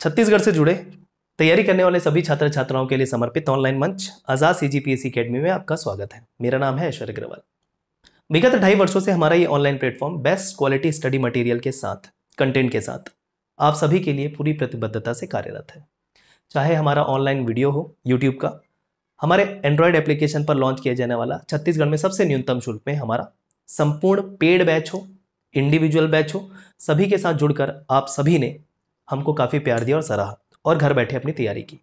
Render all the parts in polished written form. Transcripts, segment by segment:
छत्तीसगढ़ से जुड़े तैयारी करने वाले सभी छात्र छात्राओं के लिए समर्पित ऑनलाइन मंच आजाद सीजीपीएससी अकेडमी में आपका स्वागत है। मेरा नाम है ऐश्वर्य अग्रवाल। विगत 2.5 वर्षों से हमारा ये online platform best quality study material के साथ, कंटेंट के साथ आप सभी के लिए पूरी प्रतिबद्धता से कार्यरत है। चाहे हमारा ऑनलाइन वीडियो हो यूट्यूब का, हमारे एंड्रॉयड एप्लीकेशन पर लॉन्च किया जाने वाला छत्तीसगढ़ में सबसे न्यूनतम शुल्क में हमारा संपूर्ण पेड बैच हो, इंडिविजुअल बैच हो, सभी के साथ जुड़कर आप सभी ने हमको काफ़ी प्यार दिया और सराहा और घर बैठे अपनी तैयारी की।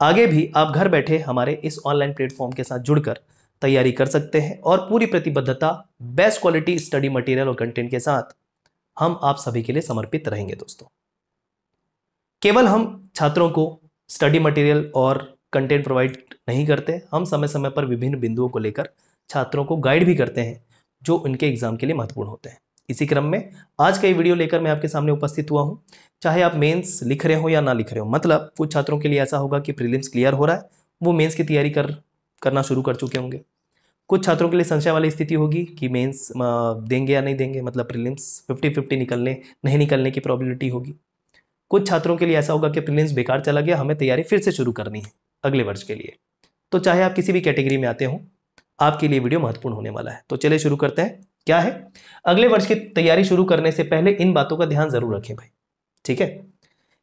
आगे भी आप घर बैठे हमारे इस ऑनलाइन प्लेटफॉर्म के साथ जुड़कर तैयारी कर सकते हैं और पूरी प्रतिबद्धता बेस्ट क्वालिटी स्टडी मटेरियल और कंटेंट के साथ हम आप सभी के लिए समर्पित रहेंगे। दोस्तों, केवल हम छात्रों को स्टडी मटेरियल और कंटेंट प्रोवाइड नहीं करते, हम समय समय पर विभिन्न बिंदुओं को लेकर छात्रों को गाइड भी करते हैं जो उनके एग्जाम के लिए महत्वपूर्ण होते हैं। इसी क्रम में आज का ये वीडियो लेकर मैं आपके सामने उपस्थित हुआ हूं। चाहे आप मेंस लिख रहे हो या ना लिख रहे हो, मतलब कुछ छात्रों के लिए ऐसा होगा कि प्रीलिम्स क्लियर हो रहा है, वो मेंस की तैयारी करना शुरू कर चुके होंगे। कुछ छात्रों के लिए संशय वाली स्थिति होगी कि मेंस देंगे या नहीं देंगे, मतलब प्रीलिम्स 50-50 निकलने नहीं निकलने की प्रोबेबिलिटी होगी। कुछ छात्रों के लिए ऐसा होगा कि प्रीलिम्स बेकार चला गया, हमें तैयारी फिर से शुरू करनी है अगले वर्ष के लिए। तो चाहे आप किसी भी कैटेगरी में आते हो, आपके लिए वीडियो महत्वपूर्ण होने वाला है। तो चलिए शुरू करते हैं। क्या है, अगले वर्ष की तैयारी शुरू करने से पहले इन बातों का ध्यान जरूर रखें भाई, ठीक है।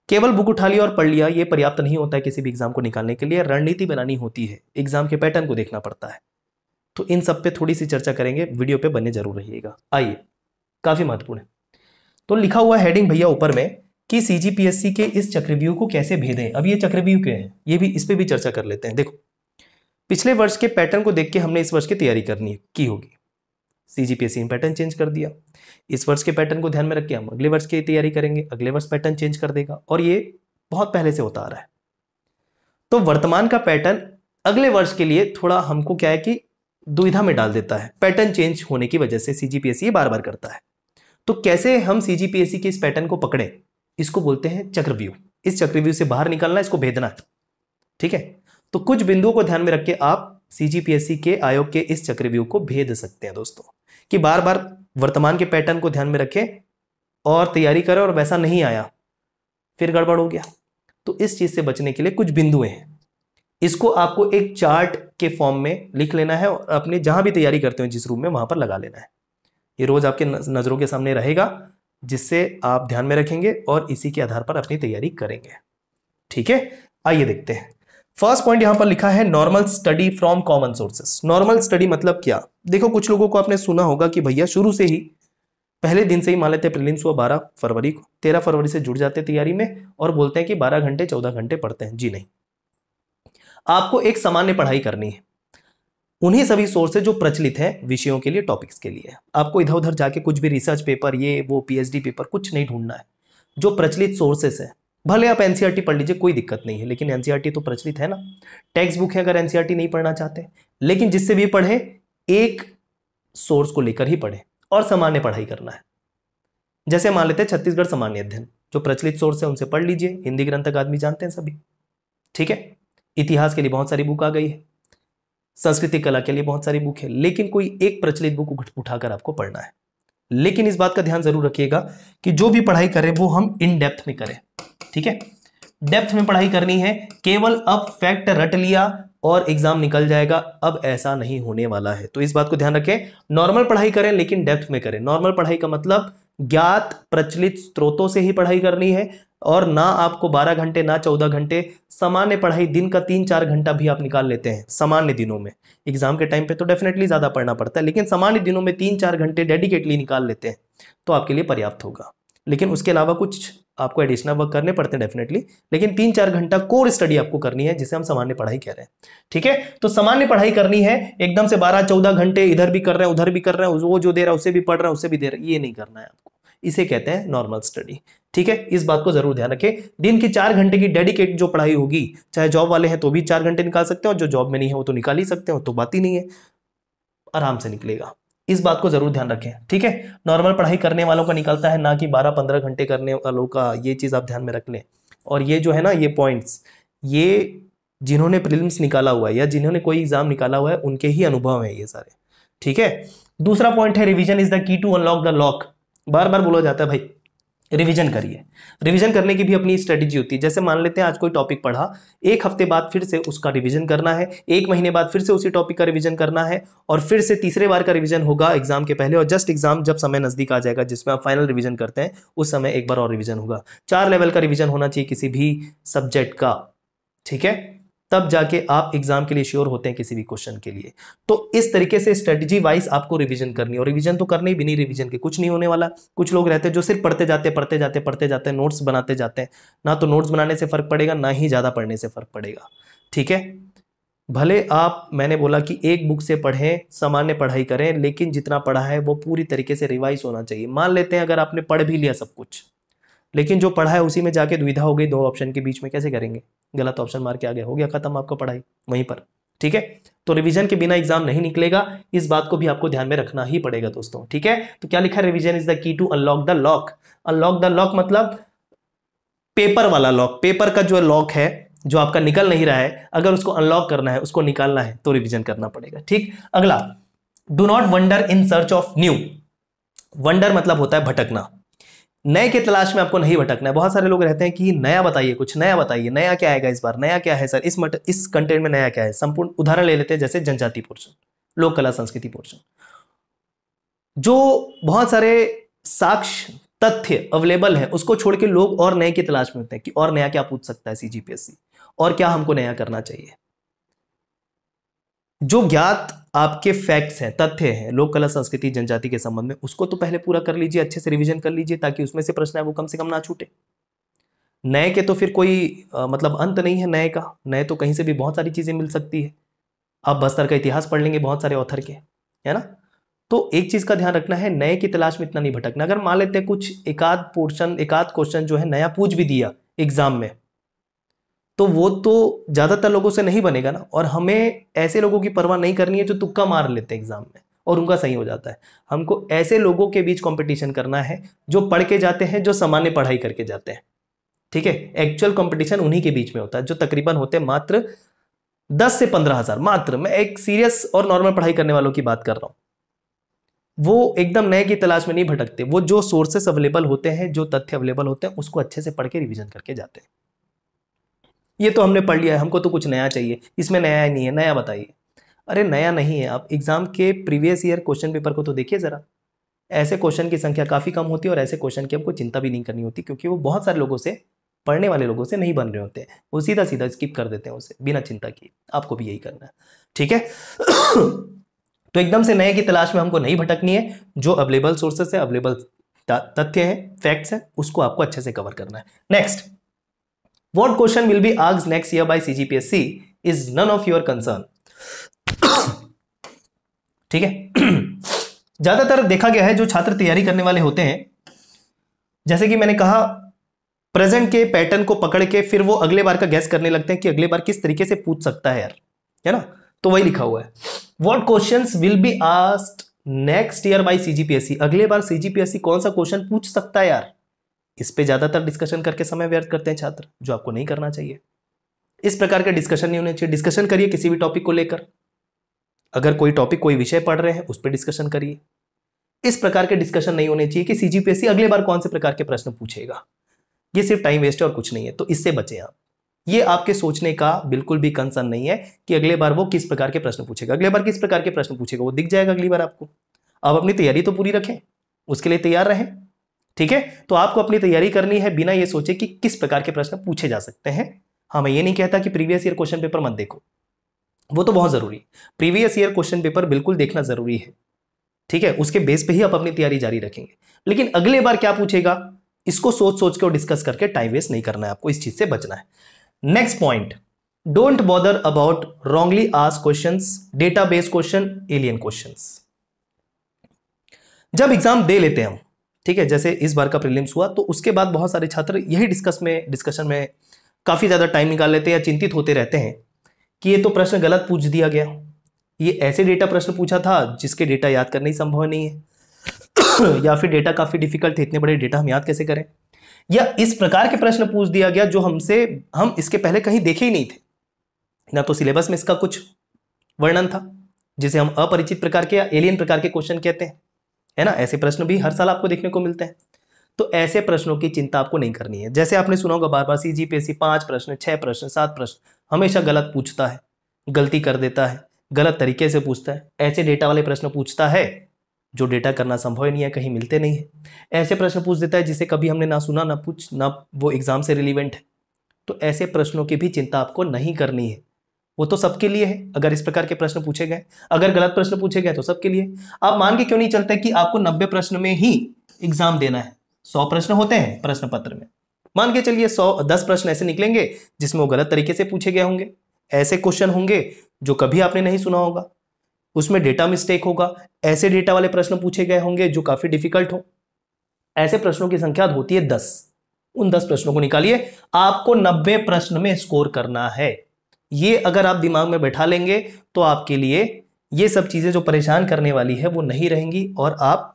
केवल बुक उठा लिया और पढ़ लिया ये पर्याप्त नहीं होता है किसी भी एग्जाम को निकालने के लिए। रणनीति बनानी होती है, एग्जाम के पैटर्न को देखना पड़ता है। तो इन सब पे थोड़ी सी चर्चा करेंगे, वीडियो पे बने जरूर रहिएगा। आइए, काफी महत्वपूर्ण है। तो लिखा हुआ हेडिंग भैया ऊपर में कि सीजीपीएससी के इस चक्रव्यूह को कैसे भेदें। अब ये चक्रव्यूह क्या है, ये भी इस पे भी चर्चा कर लेते हैं। देखो, पिछले वर्ष के पैटर्न को देख के हमने इस वर्ष की तैयारी करनी की होगी। सीजीपीएससी ने पैटर्न चेंज कर दिया, इस वर्ष के पैटर्न को ध्यान में रख के हम अगले वर्ष की तैयारी करेंगे, अगले वर्ष पैटर्न चेंज कर देगा, और ये बहुत पहले से होता आ रहा है। तो वर्तमान का पैटर्न अगले वर्ष के लिए थोड़ा हमको क्या है कि दुविधा में डाल देता है। पैटर्न चेंज होने की वजह से सीजीपीएससी बार बार करता है। तो कैसे हम सीजीपीएससी के इस पैटर्न को पकड़े, इसको बोलते हैं चक्रव्यूह। इस चक्रव्यूह से बाहर निकलना, इसको भेदना है, ठीक है। तो कुछ बिंदुओं को ध्यान में रख के आप सीजीपीएससी के आयोग के इस चक्रव्यूह को भेद सकते हैं दोस्तों, कि बार बार वर्तमान के पैटर्न को ध्यान में रखें और तैयारी करें और वैसा नहीं आया, फिर गड़बड़ हो गया। तो इस चीज से बचने के लिए कुछ बिंदु हैं, इसको आपको एक चार्ट के फॉर्म में लिख लेना है और अपने जहां भी तैयारी करते हो जिस रूम में, वहां पर लगा लेना है। ये रोज आपके नजरों के सामने रहेगा, जिससे आप ध्यान में रखेंगे और इसी के आधार पर अपनी तैयारी करेंगे, ठीक है। आइए देखते हैं। फर्स्ट पॉइंट यहां पर लिखा है normal study from common sources. Normal study मतलब क्या? देखो, कुछ लोगों को आपने सुना होगा कि भैया शुरू से ही पहले दिन से ही मान लेते हैं प्रीलिम्स हुआ 12 फरवरी को, 13 फरवरी से जुड़ जाते तैयारी में और बोलते हैं कि 12 घंटे 14 घंटे पढ़ते हैं। जी नहीं, आपको एक सामान्य पढ़ाई करनी है, उन्हीं सभी सोर्सेज जो प्रचलित है विषयों के लिए, टॉपिक्स के लिए। आपको इधर उधर जाके कुछ भी रिसर्च पेपर, ये वो पीएचडी पेपर कुछ नहीं ढूंढना है। जो प्रचलित सोर्सेस है, भले आप एनसीईआरटी पढ़ लीजिए, कोई दिक्कत नहीं है, लेकिन एनसीईआरटी तो प्रचलित है ना। टेक्स्ट बुक है अगर एनसीईआरटी नहीं पढ़ना चाहते, लेकिन जिससे भी पढ़े एक सोर्स को लेकर ही पढ़े और सामान्य पढ़ाई करना है। जैसे मान लेते हैं छत्तीसगढ़ सामान्य अध्ययन, जो प्रचलित सोर्स है उनसे पढ़ लीजिए। हिंदी ग्रंथ तक आदमी जानते हैं सभी, ठीक है। इतिहास के लिए बहुत सारी बुक आ गई है, संस्कृति कला के लिए बहुत सारी बुक है, लेकिन कोई एक प्रचलित बुक उठाकर आपको पढ़ना है। लेकिन इस बात का ध्यान जरूर रखिएगा कि जो भी पढ़ाई करें वो हम इन डेप्थ में करें, ठीक है। डेप्थ में पढ़ाई करनी है। केवल अब फैक्ट रट लिया और एग्जाम निकल जाएगा, अब ऐसा नहीं होने वाला है। तो इस बात को ध्यान रखें, नॉर्मल पढ़ाई करें लेकिन डेप्थ में करें। नॉर्मल पढ़ाई का मतलब ज्ञात प्रचलित स्रोतों से ही पढ़ाई करनी है, और ना आपको 12 घंटे ना 14 घंटे। सामान्य पढ़ाई दिन का 3-4 घंटा भी आप निकाल लेते हैं सामान्य दिनों में। एग्जाम के टाइम पे तो डेफिनेटली ज्यादा पढ़ना पड़ता है, लेकिन सामान्य दिनों में 3-4 घंटे डेडिकेटली निकाल लेते हैं तो आपके लिए पर्याप्त होगा। लेकिन उसके अलावा कुछ आपको एडिशनल वर्क करने पड़ते हैं डेफिनेटली, लेकिन 3-4 घंटा कोर स्टडी आपको करनी है, जिसे हम सामान्य पढ़ाई कह रहे हैं, ठीक है। तो सामान्य पढ़ाई करनी है, एकदम से 12-14 घंटे इधर भी कर रहे हैं उधर भी कर रहे हैं, वो जो दे रहा है उसे भी पढ़ रहे हैं उसे भी दे रहे हैं, ये नहीं करना है आपको। इसे कहते हैं नॉर्मल स्टडी, ठीक है। इस बात को जरूर ध्यान रखें। दिन की 4 घंटे की डेडिकेट जो पढ़ाई होगी, चाहे जॉब वाले हैं तो भी 4 घंटे निकाल सकते हैं, और जो जॉब में नहीं है वो तो निकाल ही सकते हो, तो बात ही नहीं है, आराम से निकलेगा। इस बात को जरूर ध्यान रखें, ठीक है। नॉर्मल पढ़ाई करने वालों का निकलता है, ना कि 12-15 घंटे करने वालों का। ये चीज आप ध्यान में रख लें। और ये जो है ना, ये पॉइंट्स, ये जिन्होंने प्रीलिम्स निकाला हुआ है या जिन्होंने कोई एग्जाम निकाला हुआ है उनके ही अनुभव है ये सारे, ठीक है। दूसरा पॉइंट है revision is the key to unlock the lock. बार बार बोला जाता है भाई, रिवीजन करिए। रिवीजन करने की भी अपनी स्ट्रेटेजी होती है। जैसे मान लेते हैं आज कोई टॉपिक पढ़ा, एक हफ्ते बाद फिर से उसका रिवीजन करना है, एक महीने बाद फिर से उसी टॉपिक का रिवीजन करना है, और फिर से तीसरे बार का रिवीजन होगा एग्जाम के पहले, और जस्ट एग्जाम जब समय नजदीक आ जाएगा जिसमें आप फाइनल रिवीजन करते हैं उस समय एक बार और रिवीजन होगा। 4 लेवल का रिवीजन होना चाहिए किसी भी सब्जेक्ट का, ठीक है, तब जाके आप एग्जाम के लिए श्योर होते हैं किसी भी क्वेश्चन के लिए। तो इस तरीके से स्ट्रेटजी वाइज आपको रिवीजन करनी है, और रिवीजन तो करने ही भी नहीं, रिवीजन के कुछ नहीं होने वाला। कुछ लोग रहते हैं जो सिर्फ पढ़ते जाते हैं, नोट्स बनाते जाते हैं। ना तो नोट्स बनाने से फर्क पड़ेगा, ना ही ज्यादा पढ़ने से फर्क पड़ेगा, ठीक है। भले आप, मैंने बोला कि एक बुक से पढ़ें, सामान्य पढ़ाई करें, लेकिन जितना पढ़ा है वो पूरी तरीके से रिवाइज होना चाहिए। मान लेते हैं अगर आपने पढ़ भी लिया सब कुछ, लेकिन जो पढ़ा है उसी में जाके दुविधा हो गई, 2 ऑप्शन के बीच में, कैसे करेंगे? गलत ऑप्शन मार के आ गया, हो गया खत्म आपका पढ़ाई वहीं पर, ठीक है। तो रिवीजन के बिना एग्जाम नहीं निकलेगा, इस बात को भी आपको ध्यान में रखना ही पड़ेगा दोस्तों, ठीक है। तो क्या लिखा है? Revision is the key to unlock the lock. Unlock the lock मतलब पेपर वाला लॉक, पेपर का जो लॉक है जो आपका निकल नहीं रहा है, अगर उसको अनलॉक करना है, उसको निकालना है, तो रिवीजन करना पड़ेगा, ठीक। अगला, do not wonder in search of new. Wonder मतलब होता है भटकना। नए के तलाश में आपको नहीं भटकना है। बहुत सारे लोग रहते हैं कि नया बताइए, कुछ नया बताइए, नया क्या आएगा इस बार, नया क्या है सर, इस कंटेंट में नया क्या है। संपूर्ण उदाहरण ले लेते हैं, जैसे जनजाति पोर्शन, लोक कला संस्कृति पोर्शन, जो बहुत सारे साक्ष्य तथ्य अवेलेबल है, उसको छोड़ के लोग और नए की तलाश में होते हैं कि और नया क्या पूछ सकता है सीजीपीएससी, और क्या हमको नया करना चाहिए। जो ज्ञात आपके फैक्ट्स हैं, तथ्य हैं लोक कला संस्कृति जनजाति के संबंध में, उसको तो पहले पूरा कर लीजिए, अच्छे से रिवीजन कर लीजिए, ताकि उसमें से प्रश्न है वो कम से कम ना छूटे। नए के तो फिर कोई मतलब अंत नहीं है नए का, नए तो कहीं से भी बहुत सारी चीजें मिल सकती है। आप बस्तर का इतिहास पढ़ लेंगे बहुत सारे ऑथर के, है ना। तो एक चीज का ध्यान रखना है, नए की तलाश में इतना नहीं भटकना। अगर मान लेते हैं कुछ एकाध क्वेश्चन जो है नया पूछ भी दिया एग्जाम में, तो वो तो ज्यादातर लोगों से नहीं बनेगा ना, और हमें ऐसे लोगों की परवाह नहीं करनी है जो तुक्का मार लेते हैं एग्जाम में और उनका सही हो जाता है। हमको ऐसे लोगों के बीच कंपटीशन करना है जो पढ़ के जाते हैं, जो सामान्य पढ़ाई करके जाते हैं, ठीक है। एक्चुअल कंपटीशन उन्हीं के बीच में होता है, जो तकरीबन होते हैं मात्र 10 से 15 हजार, मात्र। मैं एक सीरियस और नॉर्मल पढ़ाई करने वालों की बात कर रहा हूं। वो एकदम नए की तलाश में नहीं भटकते, वो जो सोर्सेस अवेलेबल होते हैं, जो तथ्य अवेलेबल होते हैं, उसको अच्छे से पढ़ के रिवीजन करके जाते हैं। ये तो हमने पढ़ लिया है, हमको तो कुछ नया चाहिए, इसमें नया नहीं है, नया बताइए। अरे नया नहीं है, आप एग्जाम के प्रीवियस ईयर क्वेश्चन पेपर को तो देखिए जरा। ऐसे क्वेश्चन की संख्या काफी कम होती है, और ऐसे क्वेश्चन की हमको चिंता भी नहीं करनी होती, क्योंकि वो बहुत सारे लोगों से, पढ़ने वाले लोगों से नहीं बन रहे होते हैं। वो सीधा सीधा स्किप कर देते हैं उसे बिना चिंता किए। आपको भी यही करना है, ठीक है। तो एकदम से नए की तलाश में हमको नहीं भटकनी है। जो अवेलेबल सोर्सेस है, अवेलेबल तथ्य है, फैक्ट्स है, उसको आपको अच्छे से कवर करना है। Next, What question will be asked next year by CGPSC is none of your concern. ठीक है। ज्यादातर देखा गया है जो छात्र तैयारी करने वाले होते हैं, जैसे कि मैंने कहा, प्रेजेंट के पैटर्न को पकड़ के फिर वो अगले बार का गैस करने लगते हैं कि अगले बार किस तरीके से पूछ सकता है यार, है ना। तो वही लिखा हुआ है, What questions will be asked next year by CGPSC. अगले बार CGPSC कौन सा क्वेश्चन पूछ सकता है यार, इस पे ज्यादातर डिस्कशन करके समय व्यर्थ करते हैं छात्र, जो आपको नहीं करना चाहिए। इस प्रकार के डिस्कशन नहीं होने चाहिए। डिस्कशन करिए किसी भी टॉपिक को लेकर, अगर कोई टॉपिक, कोई विषय पढ़ रहे हैं, उस पर डिस्कशन करिए। इस प्रकार के डिस्कशन नहीं होने चाहिए कि सीजीपीएससी अगले बार कौन से प्रकार के प्रश्न पूछेगा। ये सिर्फ टाइम वेस्ट है और कुछ नहीं है, तो इससे बचें आप। ये आपके सोचने का बिल्कुल भी कंसर्न नहीं है कि अगले बार वो किस प्रकार के प्रश्न पूछेगा। अगले बार किस प्रकार के प्रश्न पूछेगा वो दिख जाएगा अगली बार आपको। आप अपनी तैयारी तो पूरी रखें, उसके लिए तैयार रहें, ठीक है। तो आपको अपनी तैयारी करनी है बिना ये सोचे कि किस प्रकार के प्रश्न पूछे जा सकते हैं। हाँ, मैं ये नहीं कहता कि प्रीवियस ईयर क्वेश्चन पेपर मत देखो, वो तो बहुत जरूरी है। प्रीवियस ईयर क्वेश्चन पेपर बिल्कुल देखना जरूरी है, ठीक है। उसके बेस पे ही आप अपनी तैयारी जारी रखेंगे, लेकिन अगले बार क्या पूछेगा इसको सोच सोच के और डिस्कस करके टाइम वेस्ट नहीं करना है आपको, इस चीज से बचना है। Next point, don't bother about wrongly asked questions, database question, alien questions. जब एग्जाम दे लेते हैं हम, ठीक है, जैसे इस बार का प्रीलिम्स हुआ, तो उसके बाद बहुत सारे छात्र यही डिस्कशन में काफी ज्यादा टाइम निकाल लेते हैं या चिंतित होते रहते हैं कि ये तो प्रश्न गलत पूछ दिया गया, ये ऐसे डेटा प्रश्न पूछा था जिसके डेटा याद करना ही संभव नहीं है या फिर डेटा काफी डिफिकल्ट थे, इतने बड़े डेटा हम याद कैसे करें, या इस प्रकार के प्रश्न पूछ दिया गया जो हम इसके पहले कहीं देखे ही नहीं थे, ना तो सिलेबस में इसका कुछ वर्णन था, जिसे हम अपरिचित प्रकार के या एलियन प्रकार के क्वेश्चन कहते हैं, है ना। ऐसे प्रश्न भी हर साल आपको देखने को मिलते हैं। तो ऐसे प्रश्नों की चिंता आपको नहीं करनी है। जैसे आपने सुना होगा बार बार सीजीपीएससी 5 प्रश्न, 6 प्रश्न, 7 प्रश्न हमेशा गलत पूछता है, गलती कर देता है, गलत तरीके से पूछता है, ऐसे डेटा वाले प्रश्न पूछता है जो डेटा करना संभव ही नहीं है, कहीं मिलते नहीं है। ऐसे प्रश्न पूछ देता है जिसे कभी हमने ना सुना ना वो एग्जाम से रिलीवेंट है। तो ऐसे प्रश्नों की भी चिंता आपको नहीं करनी है, वो तो सबके लिए है। अगर इस प्रकार के प्रश्न पूछे गए, अगर गलत प्रश्न पूछे गए तो सबके लिए। आप मान के क्यों नहीं चलते कि आपको 90 प्रश्न में ही एग्जाम देना है? 100 प्रश्न होते हैं प्रश्न पत्र में, मान के चलिए 10 प्रश्न ऐसे निकलेंगे जिसमें वो गलत तरीके से पूछे गए होंगे, ऐसे क्वेश्चन होंगे जो कभी आपने नहीं सुना होगा, उसमें डेटा मिस्टेक होगा, ऐसे डेटा वाले प्रश्न पूछे गए होंगे जो काफी डिफिकल्ट हो। ऐसे प्रश्नों की संख्या होती है 10। उन 10 प्रश्नों को निकालिए, आपको 90 प्रश्न में स्कोर करना है। ये अगर आप दिमाग में बैठा लेंगे तो आपके लिए ये सब चीजें जो परेशान करने वाली है वो नहीं रहेंगी और आप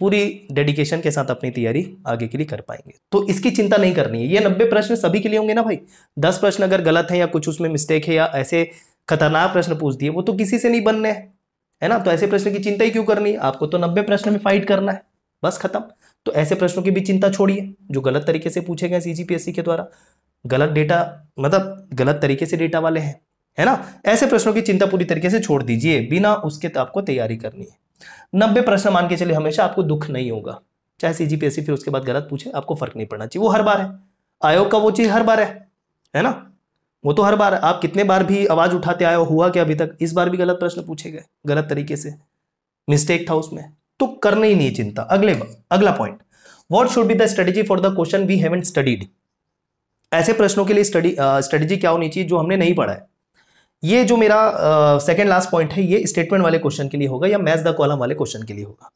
पूरी डेडिकेशन के साथ अपनी तैयारी आगे के लिए कर पाएंगे। तो इसकी चिंता नहीं करनी है। ये 90 प्रश्न सभी के लिए होंगे ना भाई। 10 प्रश्न अगर गलत है या कुछ उसमें मिस्टेक है या ऐसे खतरनाक प्रश्न पूछ दिए, वो तो किसी से नहीं बनने हैं, है ना। तो ऐसे प्रश्न की चिंता ही क्यों करनी है? आपको तो 90 प्रश्न में फाइट करना है, बस खत्म। तो ऐसे प्रश्नों की भी चिंता छोड़िए जो गलत तरीके से पूछे गए सीजीपीएससी के द्वारा, गलत डेटा मतलब गलत तरीके से डेटा वाले हैं, है ना। ऐसे प्रश्नों की चिंता पूरी तरीके से छोड़ दीजिए, बिना उसके तो आपको तैयारी करनी है। 90 प्रश्न मान के चलिए, हमेशा आपको दुख नहीं होगा, चाहे सीजीपीएससी फिर उसके बाद गलत पूछे, आपको फर्क नहीं पड़ना चाहिए। वो हर बार है, आयोग का वो चीज हर बार है ना, वो तो हर बार। आप कितने बार भी आवाज उठाते आए हो, हुआ क्या अभी तक? इस बार भी गलत प्रश्न पूछे गए, गलत तरीके से मिस्टेक था उसमें, तो करना ही नहीं चिंता। अगला point, what should be the strategy for the question we haven't studied. ऐसे प्रश्नों के लिए स्ट्रेटेजी क्या होनी चाहिए जो हमने नहीं पढ़ा है। ये जो मेरा सेकंड लास्ट पॉइंट है, ये स्टेटमेंट वाले क्वेश्चन के लिए होगा या मैच द कॉलम वाले क्वेश्चन के लिए होगा।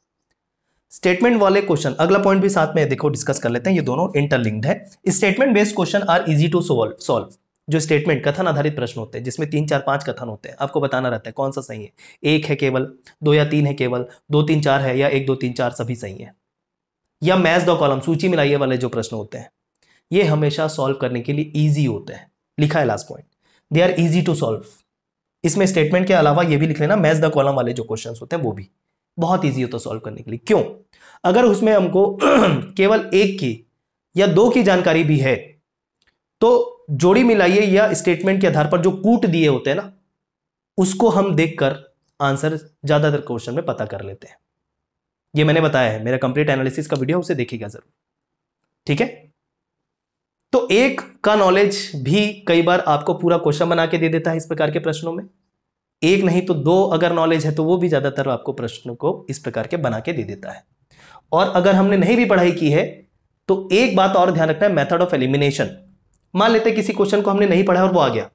स्टेटमेंट वाले क्वेश्चन, अगला पॉइंट भी साथ में देखो डिस्कस कर लेते हैं, ये दोनों इंटरलिंक्ड है। Statement based question are easy to solve. जो स्टेटमेंट कथन आधारित प्रश्न होते हैं जिसमें 3 4 5 कथन होते हैं, आपको बताना रहता है कौन सा सही है, 1 है केवल, 2 या 3 है केवल, 2 3 4 है या 1 2 3 4 सभी सही है, या मैच द कॉलम सूची मिलाइए वाले जो प्रश्न होते हैं, ये हमेशा सॉल्व करने के लिए ईजी होते हैं। लिखा है last point, they are easy to solve. इसमें स्टेटमेंट के अलावा ये भी लिख लेना, मैच द कॉलम वाले जो क्वेश्चंस होते हैं वो भी बहुत इजी होता है सॉल्व करने के लिए। क्यों? अगर उसमें हमको केवल 1 की या 2 की जानकारी भी है तो जोड़ी मिलाइए या स्टेटमेंट के आधार पर जो कूट दिए होते हैं ना, उसको हम देखकर आंसर ज्यादातर क्वेश्चन में पता कर लेते हैं। ये मैंने बताया है, मेरा कंप्लीट एनालिसिस का वीडियो, उसे देखिएगा जरूर, ठीक है। तो 1 का नॉलेज भी कई बार आपको पूरा क्वेश्चन बना के दे देता है इस प्रकार के प्रश्नों में। 1 नहीं तो 2 अगर नॉलेज है तो वो भी ज्यादातर आपको प्रश्नों को इस प्रकार के बना के दे देता है। और अगर हमने नहीं भी पढ़ाई की है तो एक बात और ध्यान रखना है, मेथड ऑफ एलिमिनेशन। मान लेते हैं किसी क्वेश्चन को हमने नहीं पढ़ा और वो आ गया,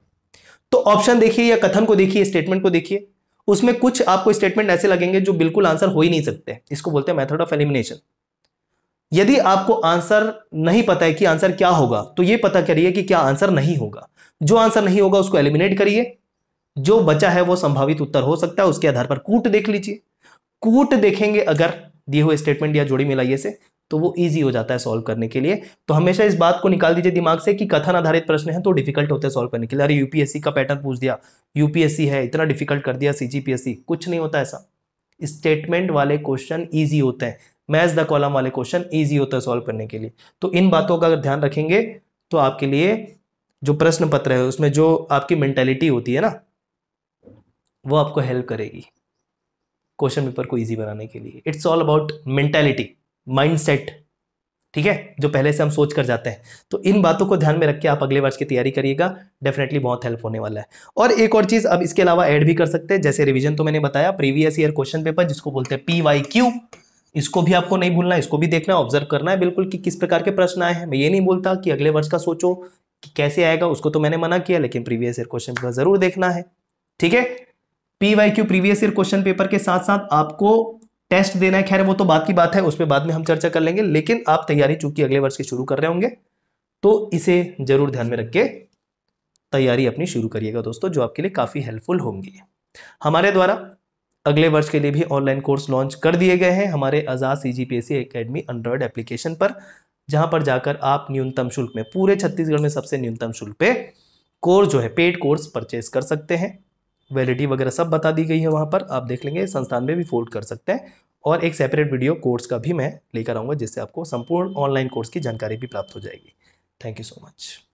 तो ऑप्शन देखिए या कथन को देखिए, स्टेटमेंट को देखिए, उसमें कुछ आपको स्टेटमेंट ऐसे लगेंगे जो बिल्कुल आंसर हो ही नहीं सकते। इसको बोलते हैं मेथड ऑफ एलिमिनेशन। यदि आपको आंसर नहीं पता है कि आंसर क्या होगा, तो ये पता करिए कि क्या आंसर नहीं होगा। जो आंसर नहीं होगा उसको एलिमिनेट करिए, जो बचा है वो संभावित उत्तर हो सकता है, उसके आधार पर कूट देख लीजिए। कूट देखेंगे अगर दिए हुए स्टेटमेंट या जोड़ी मिलाइए से, तो वो इजी हो जाता है सॉल्व करने के लिए। तो हमेशा इस बात को निकाल दीजिए दिमाग से कि कथन आधारित प्रश्न हैं तो डिफिकल्ट होते हैं सॉल्व करने के लिए। अरे यूपीएससी का पैटर्न पूछ दिया, यूपीएससी है इतना डिफिकल्ट कर दिया सीजीपीएससी, कुछ नहीं होता ऐसा। स्टेटमेंट वाले क्वेश्चन ईजी होते हैं, मैच द कॉलम वाले क्वेश्चन ईजी होता है सॉल्व करने के लिए। तो इन बातों का अगर ध्यान रखेंगे तो आपके लिए जो प्रश्न पत्र है उसमें जो आपकी मेंटेलिटी होती है ना, वो आपको हेल्प करेगी क्वेश्चन पेपर को इजी बनाने के लिए। It's all about mentality, mindset, ठीक है, जो पहले से हम सोच कर जाते हैं। तो इन बातों को ध्यान में रख के आप अगले वर्ष की तैयारी करिएगा, डेफिनेटली बहुत हेल्प होने वाला है। और एक और चीज अब इसके अलावा ऐड भी कर सकते हैं, जैसे रिवीजन तो मैंने बताया, प्रीवियस ईयर क्वेश्चन पेपर जिसको बोलते हैं PYQ, इसको भी आपको नहीं भूलना, इसको भी देखना, ऑब्जर्व करना है बिल्कुल कि किस प्रकार के प्रश्न आए हैं। मैं ये नहीं बोलता कि अगले वर्ष का सोचो कि कैसे आएगा, उसको तो मैंने मना किया, लेकिन प्रीवियस ईयर क्वेश्चन पेपर जरूर देखना है, ठीक है। PYQ previous year question paper के साथ साथ आपको टेस्ट देना है, खैर वो तो बात की बात है, उस पर बाद में हम चर्चा कर लेंगे। लेकिन आप तैयारी चूंकि अगले वर्ष की शुरू कर रहे होंगे तो इसे जरूर ध्यान में रख के तैयारी अपनी शुरू करिएगा दोस्तों, जो आपके लिए काफी हेल्पफुल होंगी। हमारे द्वारा अगले वर्ष के लिए भी ऑनलाइन कोर्स लॉन्च कर दिए गए हैं हमारे आजाद CGPSC एकेडमी एंड्रॉयड एप्लीकेशन पर, जहां पर जाकर आप न्यूनतम शुल्क में, पूरे छत्तीसगढ़ में सबसे न्यूनतम शुल्क पे कोर्स जो है पेड कोर्स परचेज कर सकते हैं। वैलिडिटी वगैरह सब बता दी गई है वहां पर, आप देख लेंगे, संस्थान में भी फोल्ड कर सकते हैं और एक सेपरेट वीडियो कोर्स का भी मैं लेकर आऊँगा, जिससे आपको संपूर्ण ऑनलाइन कोर्स की जानकारी भी प्राप्त हो जाएगी। Thank you so much.